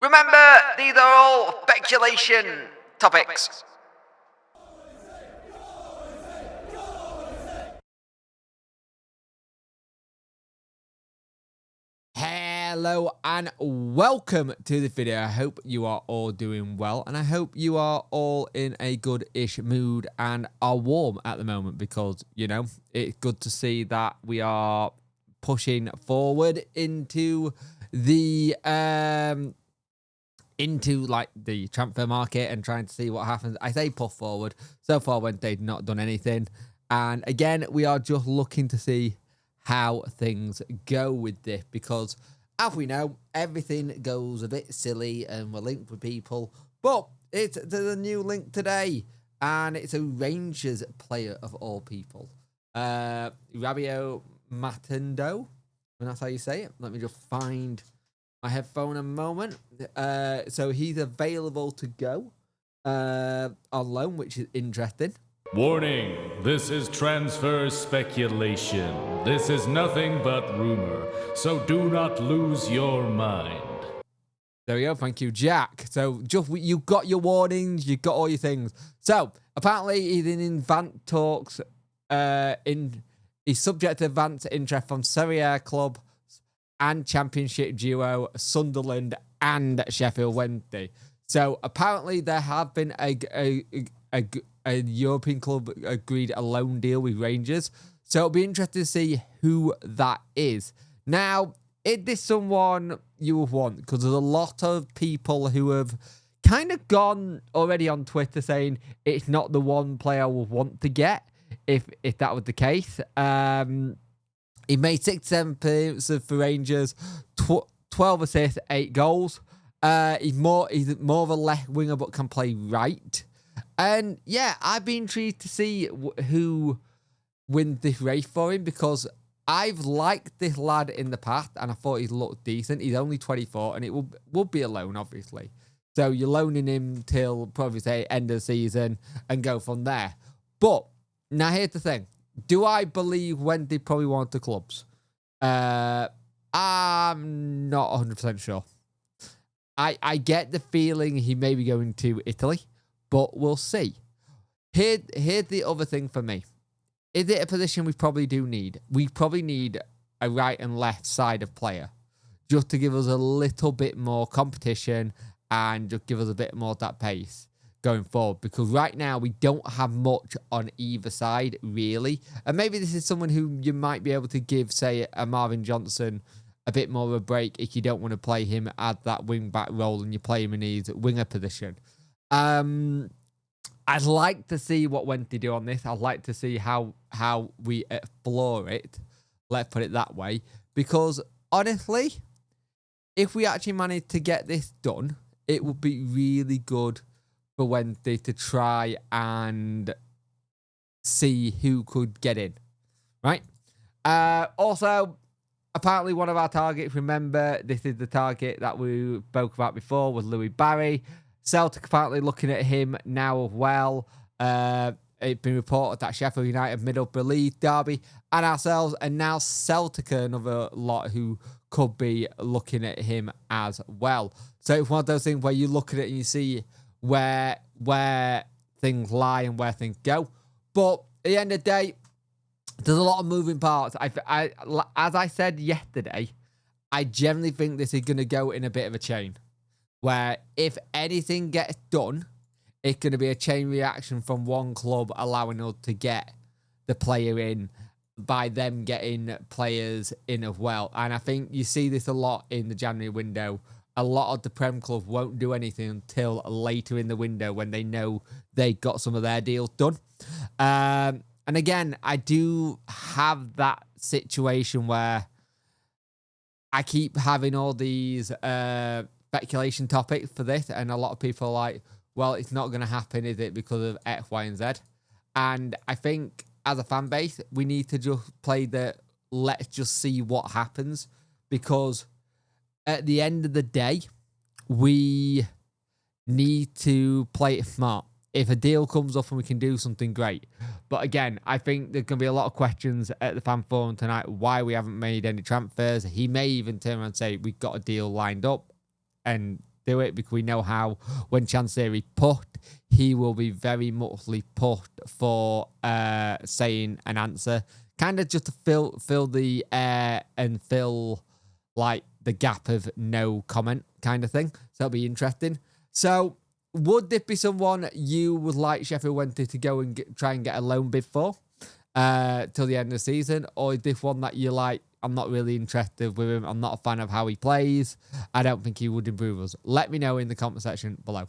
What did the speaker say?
Remember, these are all speculation topics. Hello and welcome to the video. I hope you are all doing well, and I hope you are all in a good-ish mood and are warm at the moment, because, you know, it's good to see that we are pushing forward into the the transfer market and trying to see what happens. I say push forward. So far, Wednesday's not done anything, and again, we are just looking to see how things go with this, because as we know, everything goes a bit silly and we're linked with people, but there's a new link today, and it's a Rangers player of all people, Rabbi Matondo, and that's how you say it. Let me just find my headphone a moment. So he's available to go on loan, which is interesting. Warning, this is transfer speculation. This is nothing but rumor, so do not lose your mind. There we go, thank you, Jack. So just you got your warnings, you got all your things. So apparently he's in advanced talks, he's subject to advanced interest from Serie A club and Championship duo Sunderland and Sheffield Wednesday. So apparently there have been a European club agreed a loan deal with Rangers. So it'll be interesting to see who that is. Now, is this someone you would want? Because there's a lot of people who have kind of gone already on Twitter saying it's not the one player I would want to get if that was the case. He made 67 appearances for Rangers, 12 assists, 8 goals. He's more of a left winger but can play right. And yeah, I've been intrigued to see who wins this race for him, because I've liked this lad in the past and I thought he looked decent. He's only 24 and it would be a loan, obviously. So you're loaning him till probably say end of the season and go from there. But now here's the thing. Do I believe Wendy probably wanted the clubs? I'm not 100% sure. I get the feeling he may be going to Italy, but we'll see. Here's the other thing for me. Is it a position we probably do need? We probably need a right and left side of player, just to give us a little bit more competition and just give us a bit more of that pace going forward. Because right now we don't have much on either side, really. And maybe this is someone who you might be able to give, say, a Marvin Johnson a bit more of a break if you don't want to play him at that wing-back role and you play him in his winger position. I'd like to see what Wendy do on this. I'd like to see how we explore it. Let's put it that way. Because, honestly, if we actually manage to get this done, it would be really good for Wednesday to try and see who could get in. Right? Also, apparently one of our targets, remember, this is the target that we spoke about before, was Louis Barry. Celtic apparently looking at him now as well. It's been reported that Sheffield United, Middlesbrough, Leeds, Derby, and ourselves, and now Celtic are another lot who could be looking at him as well. So it's one of those things where you look at it and you see where things lie and where things go. But at the end of the day, there's a lot of moving parts. As I said yesterday, I generally think this is going to go in a bit of a chain, where if anything gets done, it's going to be a chain reaction from one club allowing us to get the player in by them getting players in as well. And I think you see this a lot in the January window. A lot of the Prem clubs won't do anything until later in the window when they know they got some of their deals done. And again, I do have that situation where I keep having all these speculation topics for this, and a lot of people are like, well, it's not going to happen, is it, because of X, Y, and Z? And I think as a fan base, we need to just play the let's just see what happens, because at the end of the day, we need to play it smart. If a deal comes up and we can do something, great. But again, I think there's going to be a lot of questions at the fan forum tonight why we haven't made any transfers. He may even turn around and say, we've got a deal lined up, and do it because we know how when Chansiri put, he will be very muchly put for saying an answer, kind of just to fill the air and fill like the gap of no comment kind of thing. So it'll be interesting. So would this be someone you would like Sheffield Wednesday to go and try and get a loan bid for till the end of the season? Or is this one that you like, I'm not really interested with him, I'm not a fan of how he plays, I don't think he would improve us? Let me know in the comment section below.